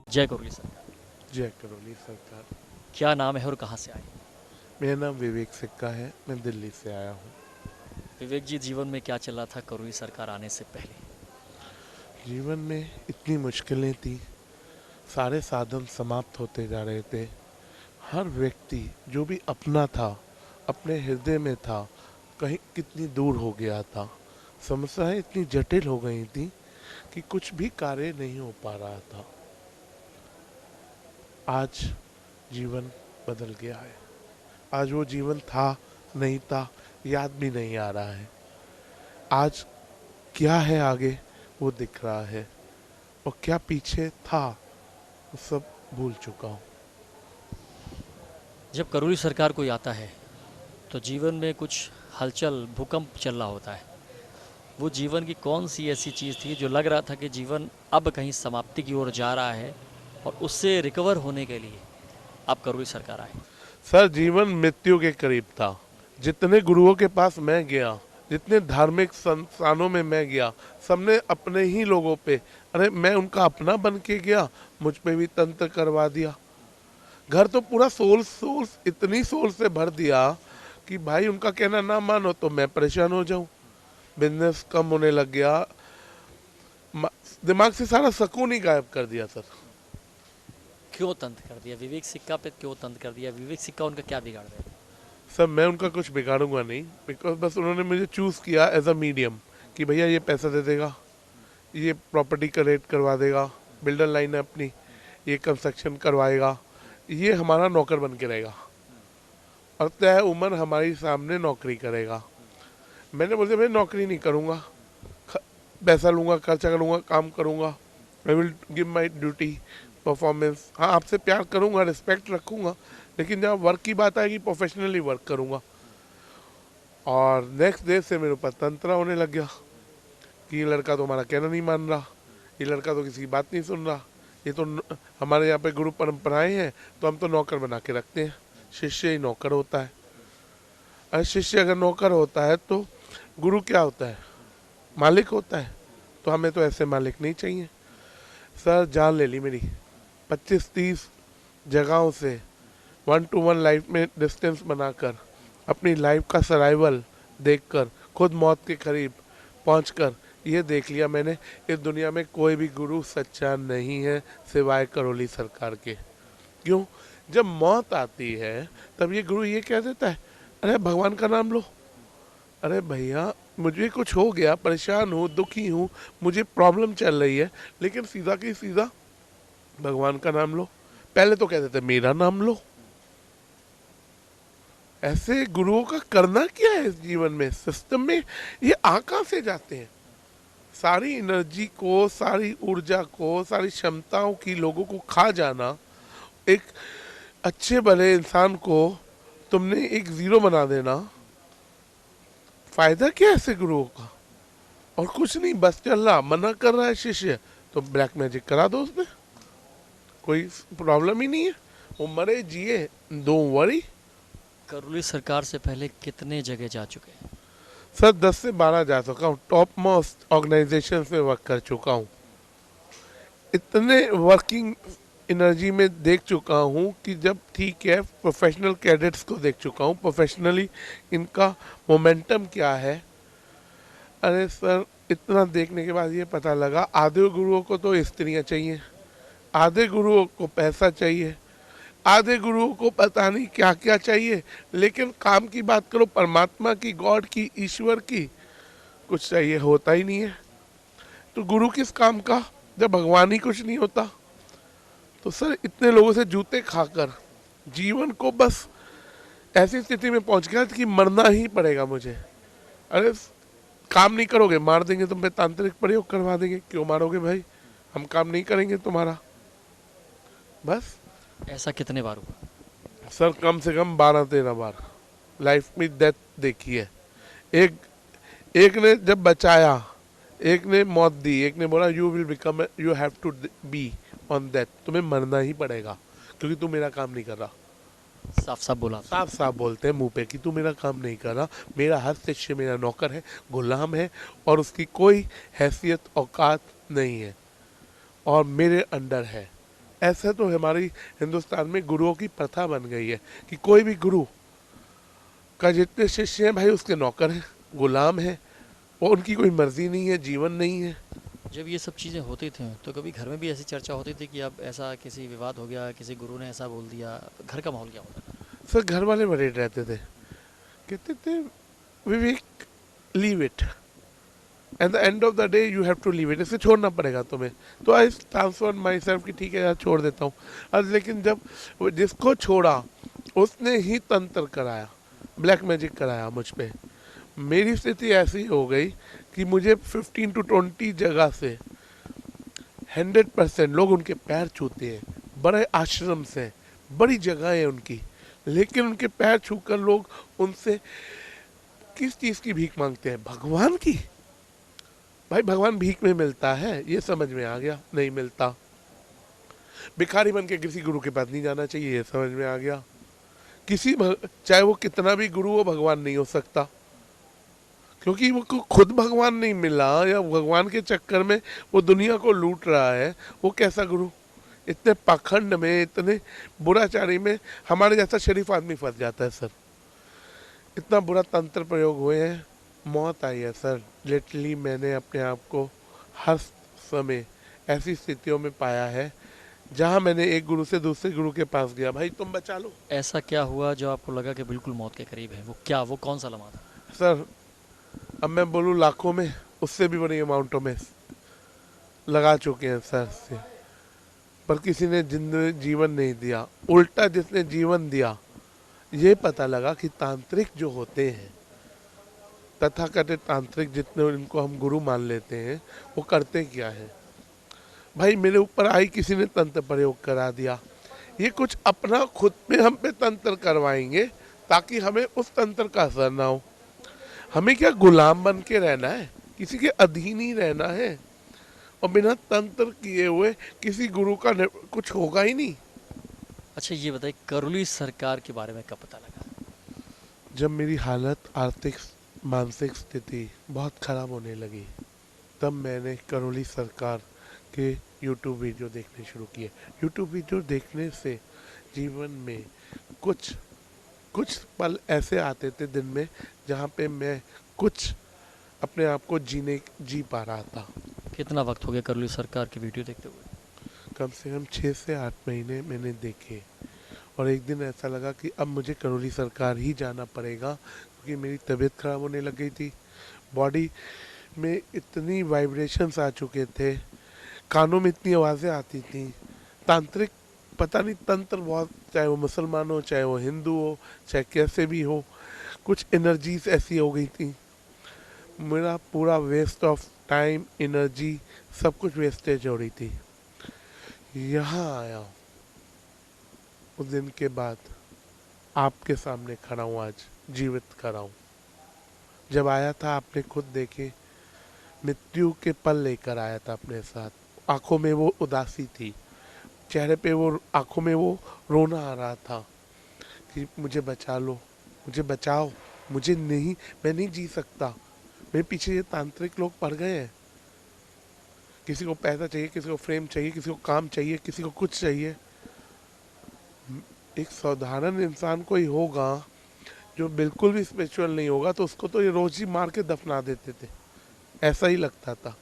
जय करौली सरकार। जय करौली सरकार। क्या नाम है और कहाँ से आए? मेरा नाम विवेक सिक्का है, मैं दिल्ली से आया हूँ। विवेक जी, जीवन में क्या चल रहा था करौली सरकार आने से पहले? जीवन में इतनी मुश्किलें थी, सारे साधन समाप्त होते जा रहे थे। हर व्यक्ति जो भी अपना था, अपने हृदय में था, कहीं कितनी दूर हो गया था। समस्याएं इतनी जटिल हो गई थी कि कुछ भी कार्य नहीं हो पा रहा था। आज जीवन बदल गया है। आज वो जीवन था, नहीं था, याद भी नहीं आ रहा है। आज क्या है आगे वो दिख रहा है, और क्या पीछे था वो सब भूल चुका हूँ। जब करौली सरकार कोई आता है तो जीवन में कुछ हलचल, भूकंप चल रहा होता है। वो जीवन की कौन सी ऐसी चीज़ थी जो लग रहा था कि जीवन अब कहीं समाप्ति की ओर जा रहा है और उससे रिकवर होने के लिए आप करौली सरकार आए? सर, जीवन मृत्यु के करीब था। जितने गुरुओं के पास मैं गया, जितने धार्मिक संस्थानों में मैं गया, सबने अपने ही लोगों पे, अरे मैं उनका अपना बन के गया, मुझ पे भी तंत्र करवा दिया। घर तो पूरा सोल्स सोल्स इतनी सोल से भर दिया कि भाई उनका कहना ना मानो तो मैं परेशान हो जाऊं। बिजनेस कम होने लग गया। म- दिमाग से सारा सुकून ही गायब कर दिया सर। क्यों तंत्र कर दिया? विवेक सिक्का पे क्यों तंत्र कर दिया? विवेक सिक्का उनका क्या बिगाड़ दिया? सर, मैं उनका कुछ बिगाड़ूंगा नहीं, बिकॉज बस उन्होंने मुझे चूज़ किया एज अ मीडियम कि भैया ये पैसा दे देगा, ये प्रॉपर्टी का रेट करवा देगा, बिल्डर लाइन है अपनी, ये कंस्ट्रक्शन करवाएगा, ये हमारा नौकर बन के रहेगा और तय उम्र हमारी सामने नौकरी करेगा। मैंने बोलते भाई नौकरी नहीं करूँगा, ख- पैसा लूँगा, खर्चा करूँगा, काम करूँगा। I will give my duty, performance. हाँ, आपसे प्यार करूँगा, रिस्पेक्ट रखूँगा, लेकिन जहाँ वर्क की बात आएगी प्रोफेशनली वर्क करूँगा। और नेक्स्ट डे से मेरे ऊपर तंत्र होने लग गया कि ये लड़का तो हमारा कहना नहीं मान रहा, ये लड़का तो किसी की बात नहीं सुन रहा, ये तो हमारे यहाँ पे गुरु परंपराएं हैं, तो हम तो नौकर बना के रखते हैं। शिष्य ही नौकर होता है। अरे शिष्य अगर नौकर होता है तो गुरु क्या होता है? मालिक होता है। तो हमें तो ऐसे मालिक नहीं चाहिए। सर, जान ले ली मेरी। 25-30 जगहों से 1-to-1 लाइफ में डिस्टेंस बनाकर, अपनी लाइफ का सर्वाइवल देखकर, खुद मौत के करीब पहुंचकर ये देख लिया मैंने, इस दुनिया में कोई भी गुरु सच्चा नहीं है सिवाय करौली सरकार के। क्यों? जब मौत आती है तब ये गुरु ये कह देता है, अरे भगवान का नाम लो। अरे भैया, मुझे कुछ हो गया, परेशान हूँ, दुखी हूँ, मुझे प्रॉब्लम चल रही है, लेकिन सीधा की सीधा भगवान का नाम लो। पहले तो कहते थे मेरा नाम लो। ऐसे गुरुओं का करना क्या है इस जीवन में, सिस्टम में? ये कहाँ से जाते हैं? सारी एनर्जी को, सारी ऊर्जा को, सारी क्षमताओं की लोगों को खा जाना। एक अच्छे भले इंसान को तुमने एक जीरो बना देना। फायदा क्या है ऐसे गुरुओं का? और कुछ नहीं, बस चल रहा, मना कर रहा है शिष्य, तो ब्लैक मैजिक करा दो उसमें, कोई प्रॉब्लम ही नहीं है। वो मरे जिए, डोंट वरी। करौली सरकार से पहले कितने जगह जा चुके हैं? सर, 10 से 12 जा चुका हूँ, टॉप मोस्ट ऑर्गेनाइजेशन में वर्क कर चुका हूँ। इतने वर्किंग एनर्जी में देख चुका हूँ कि जब ठीक है, प्रोफेशनल कैडेट्स को देख चुका हूँ प्रोफेशनली, इनका मोमेंटम क्या है। अरे सर, इतना देखने के बाद ये पता लगा, आधे गुरुओं को तो स्त्रियाँ चाहिए, आधे गुरुओं को पैसा चाहिए, आधे गुरुओं को पता नहीं क्या क्या चाहिए, लेकिन काम की बात करो, परमात्मा की, गॉड की, ईश्वर की, कुछ चाहिए होता ही नहीं है। तो गुरु किस काम का जब भगवान ही कुछ नहीं होता? तो सर, इतने लोगों से जूते खाकर जीवन को बस ऐसी स्थिति में पहुंच गया कि मरना ही पड़ेगा मुझे। अरे, काम नहीं करोगे मार देंगे, तुम पे तांत्रिक प्रयोग करवा देंगे। क्यों मारोगे भाई? हम काम नहीं करेंगे तुम्हारा। बस। ऐसा कितने बार हुआ? सर, कम से कम 12-13 बार लाइफ में डेथ देखी है। एक एक ने जब बचाया, एक ने मौत दी, एक ने बोला you will become, you have to be on that, तुम्हें मरना ही पड़ेगा क्योंकि तू मेरा काम नहीं कर रहा। साफ साफ बोला आपने। साफ साफ बोलते हैं मुंह पे कि तू मेरा काम नहीं कर रहा। मेरा हर शिष्य मेरा नौकर है, गुलाम है, और उसकी कोई हैसियत औकात नहीं है, और मेरे अंडर है। ऐसा तो हमारी हिंदुस्तान में गुरुओं की प्रथा बन गई है कि कोई भी गुरु का जितने शिष्य हैं भाई उसके नौकर हैं, गुलाम हैं, वो उनकी कोई मर्जी नहीं है, जीवन नहीं है। जब ये सब चीज़ें होती थी तो कभी घर में भी ऐसी चर्चा होती थी कि अब ऐसा किसी विवाद हो गया, किसी गुरु ने ऐसा बोल दिया, घर का माहौल क्या होता था? सर घर वाले बड़े रहते थे, कहते थे Vivek leave it, at the end of the day you have to leave it, इसे छोड़ना पड़ेगा तुम्हें। तो आई ट्रांसफर माई सेल्फ कि ठीक है यार छोड़ देता हूँ। अब लेकिन जब जिसको छोड़ा उसने ही तंत्र कराया, ब्लैक मैजिक कराया मुझ पे। मेरी स्थिति ऐसी हो गई कि मुझे 15 to 20 जगह से 100% लोग उनके पैर छूते हैं, बड़े आश्रम से, बड़ी जगह है उनकी, लेकिन उनके पैर छूकर लोग उनसे किस चीज़ की भीख मांगते हैं? भगवान की। भाई भगवान भीख में मिलता है, ये समझ में आ गया, नहीं मिलता। भिखारी बन के किसी गुरु के पास नहीं जाना चाहिए, ये समझ में आ गया। चाहे वो कितना भी गुरु हो, भगवान नहीं हो सकता, क्योंकि वो खुद भगवान नहीं मिला, या भगवान के चक्कर में वो दुनिया को लूट रहा है, वो कैसा गुरु? इतने पाखंड में, इतने बुराचारी में हमारे जैसा शरीफ आदमी फंस जाता है सर। इतना बुरा तंत्र प्रयोग हुए हैं, मौत आई है सर। लिटरली मैंने अपने आप को हर समय ऐसी स्थितियों में पाया है जहां मैंने एक गुरु से दूसरे गुरु के पास गया, भाई तुम बचा लो। ऐसा क्या हुआ जो आपको लगा कि बिल्कुल मौत के करीब है? वो क्या, वो कौन सा लम्हा था? सर अब मैं बोलूँ लाखों में, उससे भी बड़ी अमाउंटों में लगा चुके हैं सर से, पर किसी ने जीवन नहीं दिया। उल्टा जिसने जीवन दिया, ये पता लगा कि तांत्रिक जो होते हैं, तथाकथित तांत्रिक जितने इनको हम गुरु मान लेते हैं, वो करते क्या है? भाई मेरे ऊपर आई किसी ने तंत्र प्रयोग करा दिया, ये कुछ अपना खुद में हम पे तंत्र करवाएंगे ताकि हमें उस तंत्र का असर ना हो। हमें क्या गुलाम बन के रहना है? किसी के अधीन ही रहना है, और बिना तंत्र किए हुए किसी गुरु का कुछ होगा ही नहीं। अच्छा ये बताइए, करोली सरकार के बारे में कब पता लगा? जब मेरी हालत, आर्थिक मानसिक स्थिति बहुत खराब होने लगी, तब मैंने करोली सरकार के यूट्यूब वीडियो देखने शुरू किए। यूट्यूब वीडियो देखने से जीवन में कुछ कुछ पल ऐसे आते थे दिन में जहाँ पे मैं कुछ अपने आप को जी पा रहा था। कितना वक्त हो गया करोली सरकार की वीडियो देखते हुए? कम से कम 6 से 8 महीने मैंने देखे, और एक दिन ऐसा लगा कि अब मुझे करोली सरकार ही जाना पड़ेगा, क्योंकि मेरी तबीयत खराब होने लग गई थी। बॉडी में इतनी वाइब्रेशंस आ चुके थे, कानों में इतनी आवाज़ें आती थी, तांत्रिक पता नहीं तंत्र बहुत, चाहे वो मुसलमान हो, चाहे वो हिंदू हो, चाहे कैसे भी हो, कुछ एनर्जीज ऐसी हो गई थी। मेरा पूरा वेस्ट ऑफ टाइम, एनर्जी, सब कुछ वेस्टेज हो रही थी। यहाँ आया हूँ उस दिन के बाद, आपके सामने खड़ा हूँ, आज जीवित खड़ा हूँ। जब आया था आपने खुद देखे, मृत्यु के पल लेकर आया था अपने साथ। आंखों में वो उदासी थी, चेहरे पे वो, आंखों में वो रोना आ रहा था कि मुझे बचा लो, मुझे बचाओ, मुझे नहीं, मैं नहीं जी सकता। मेरे पीछे ये तांत्रिक लोग पड़ गए हैं। किसी को पैसा चाहिए, किसी को फ्रेम चाहिए, किसी को काम चाहिए, किसी को कुछ चाहिए। एक साधारण इंसान कोई होगा जो बिल्कुल भी स्पिरिचुअल नहीं होगा, तो उसको तो ये रोज ही मार के दफना देते थे, ऐसा ही लगता था।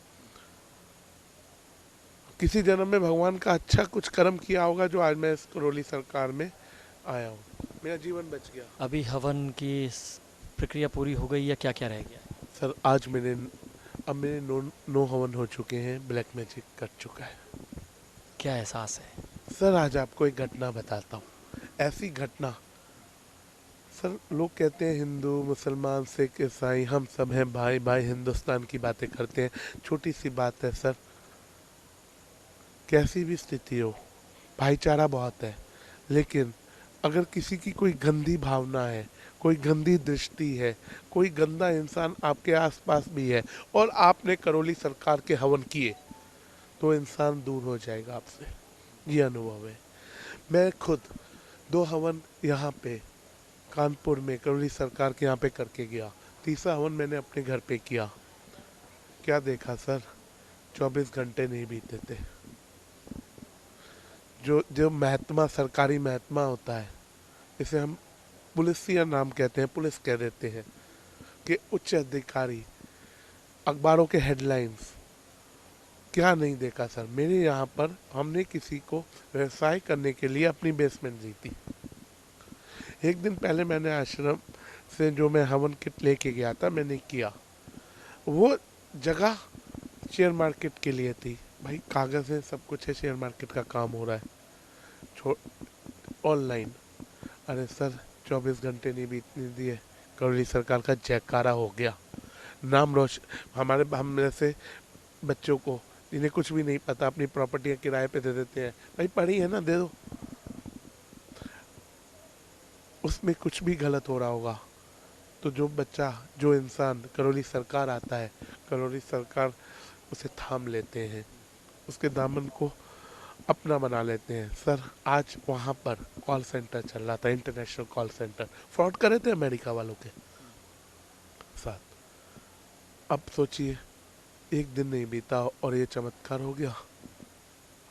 किसी जन्म में भगवान का अच्छा कुछ कर्म किया होगा जो आज मैं इस करोली सरकार में आया हूँ, मेरा जीवन बच गया। अभी हवन की प्रक्रिया पूरी हो गई या क्या क्या रह गया? सर आज अब मेरे 9 हवन हो चुके हैं, ब्लैक मैजिक कट चुका है। क्या एहसास है? सर आज आपको एक घटना बताता हूँ, ऐसी घटना। सर लोग कहते हैं हिंदू, मुसलमान, सिख, ईसाई, हम सब हैं भाई भाई, हिंदुस्तान की बातें करते हैं। छोटी सी बात है सर, कैसी भी स्थिति हो, भाईचारा बहुत है, लेकिन अगर किसी की कोई गंदी भावना है, कोई गंदी दृष्टि है, कोई गंदा इंसान आपके आसपास भी है, और आपने करोली सरकार के हवन किए, तो इंसान दूर हो जाएगा आपसे। ये अनुभव है। मैं खुद 2 हवन यहाँ पे कानपुर में करोली सरकार के यहाँ पे करके गया। तीसरा हवन मैंने अपने घर पे किया। क्या देखा सर, 24 घंटे नहीं बीते थे। जो जो महत्मा, सरकारी महत्मा होता है, इसे हम पुलिसिया नाम कहते हैं, पुलिस कह देते हैं, कि उच्च अधिकारी, अखबारों के हेडलाइंस, क्या नहीं देखा सर। मेरे यहाँ पर हमने किसी को व्यवसाय करने के लिए अपनी बेसमेंट दी थी। एक दिन पहले मैंने आश्रम से जो मैं हवन किट लेके गया था, मैंने किया। वो जगह शेयर मार्केट के लिए थी। भाई कागज़ है, सब कुछ है, शेयर मार्केट का काम हो रहा है ऑनलाइन। अरे सर 24 घंटे नहीं बीतने दिए, करौली सरकार का जयकारा हो गया। नाम रोशन, हम जैसे बच्चों को जिन्हें कुछ भी नहीं पता अपनी प्रॉपर्टियां किराए पे दे देते हैं, भाई पढ़ी है ना, दे दो। उसमें कुछ भी गलत हो रहा होगा तो जो बच्चा, जो इंसान करौली सरकार आता है, करौली सरकार उसे थाम लेते हैं, उसके दामन को अपना बना लेते हैं। सर आज वहाँ पर कॉल सेंटर चल रहा था, इंटरनेशनल कॉल सेंटर, फ्रॉड कर रहे थे अमेरिका वालों के साथ। अब सोचिए, एक दिन नहीं बीता और ये चमत्कार हो गया,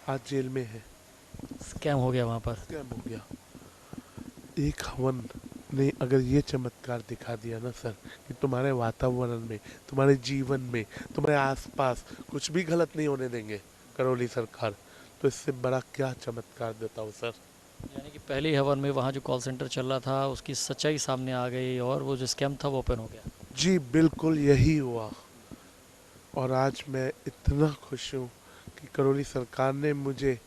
आज जेल में है। स्कैम हो गया वहाँ पर। स्कैम हो गया। एक हवन ने अगर ये चमत्कार दिखा दिया ना सर, कि तुम्हारे वातावरण में, तुम्हारे जीवन में, तुम्हारे आसपास कुछ भी गलत नहीं होने देंगे करौली सरकार, तो इससे बड़ा क्या चमत्कार देता हूँ सर। यानी कि पहले हवन में वहाँ जो कॉल सेंटर चल रहा था उसकी सच्चाई सामने आ गई और वो जो स्कैम था वो ओपन हो गया। जी बिल्कुल यही हुआ। और आज मैं इतना खुश हूँ कि करौली सरकार ने मुझे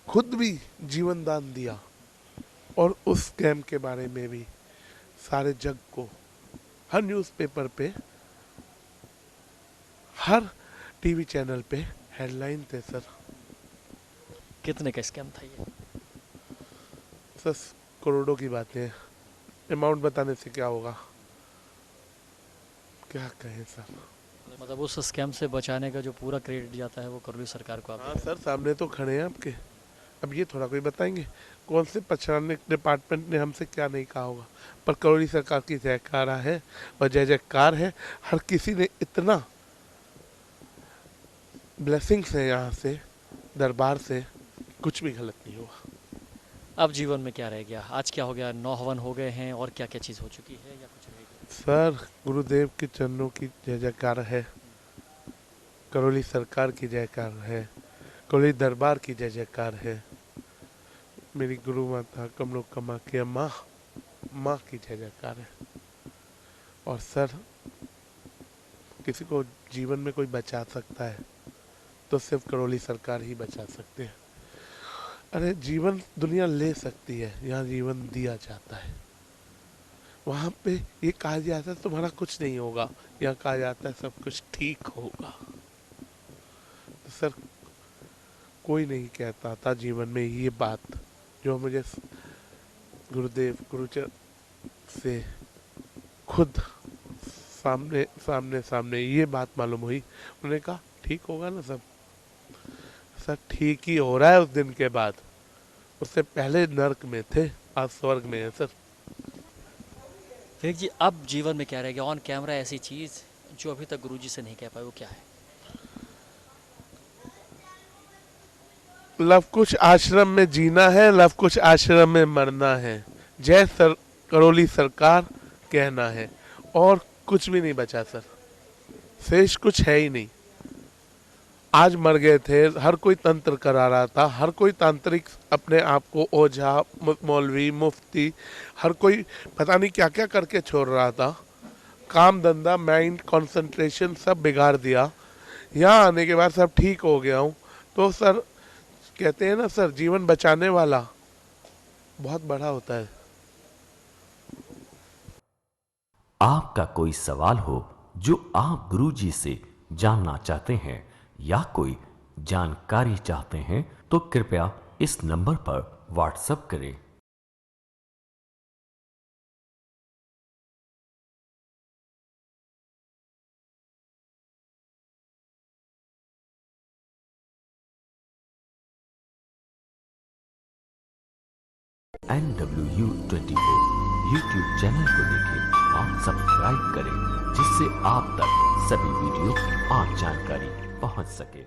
खुद भी जीवन दान दिया, और उस स्कैम के बारे में भी सारे जग को, हर न्यूज़पेपर पे, हर टीवी चैनल पे हेडलाइन थे सर। कितने का स्कैम था ये? सर करोड़ों की बातें हैं, अमाउंट बताने से क्या होगा, क्या कहें सर। मतलब उस स्कैम से बचाने का जो पूरा क्रेडिट जाता है वो करौली सरकार को आप हाँ सर, सामने तो खड़े हैं आपके, अब ये थोड़ा कोई बताएंगे कौन से पछाड़ने डिपार्टमेंट ने हमसे क्या नहीं कहा होगा, पर करौली सरकार की जयकारा है और जय जयकार है। हर किसी ने इतना ब्लेसिंग्स है यहाँ से, दरबार से, कुछ भी गलत नहीं हुआ। अब जीवन में क्या रह गया? आज क्या हो गया? 9 हवन हो गए हैं और क्या क्या चीज़ हो चुकी है या कुछ रह गया? सर गुरुदेव के चरणों की जय जयकार है, करौली सरकार की जयकार है, करौली दरबार की जय जयकार है, मेरी गुरु माता कमलो कमा के माँ की जय जयकार है। और सर किसी को जीवन में कोई बचा सकता है तो सिर्फ करौली सरकार ही बचा सकते हैं। अरे जीवन दुनिया ले सकती है, यहाँ जीवन दिया जाता है। वहाँ पे ये कहा जाता है तुम्हारा कुछ नहीं होगा, यहाँ कहा जाता है सब कुछ ठीक होगा। तो सर कोई नहीं कहता था जीवन में ये बात जो मुझे गुरुदेव गुरुचर से खुद सामने ये बात मालूम हुई। उन्होंने कहा ठीक होगा ना सब। सर ठीक ही हो रहा है उस दिन के बाद, उससे पहले नर्क में थे, आज स्वर्ग में है सर। विवेक जी, अब जीवन में क्या रह गया? ऑन कैमरा ऐसी चीज़ जो अभी तक गुरुजी से नहीं कह पाए, वो क्या है? लव कुछ आश्रम में जीना है, लव कुछ आश्रम में मरना है, जय सर करौली सरकार कहना है, और कुछ भी नहीं बचा सर, शेष कुछ है ही नहीं। आज मर गए थे, हर कोई तंत्र करा रहा था, हर कोई तांत्रिक अपने आप को ओझा, मौलवी, मुफ्ती, हर कोई पता नहीं क्या क्या करके छोड़ रहा था। काम धंधा, माइंड कंसंट्रेशन सब बिगाड़ दिया। यहाँ आने के बाद सब ठीक हो गया हूँ। तो सर कहते हैं ना सर, जीवन बचाने वाला बहुत बड़ा होता है। आपका कोई सवाल हो जो आप गुरुजी से जानना चाहते हैं या कोई जानकारी चाहते हैं तो कृपया इस नंबर पर व्हाट्सएप करें। NW24 यूट्यूब चैनल को देखें और सब्सक्राइब करें, जिससे आप तक सभी वीडियो और जानकारी पहुंच सके।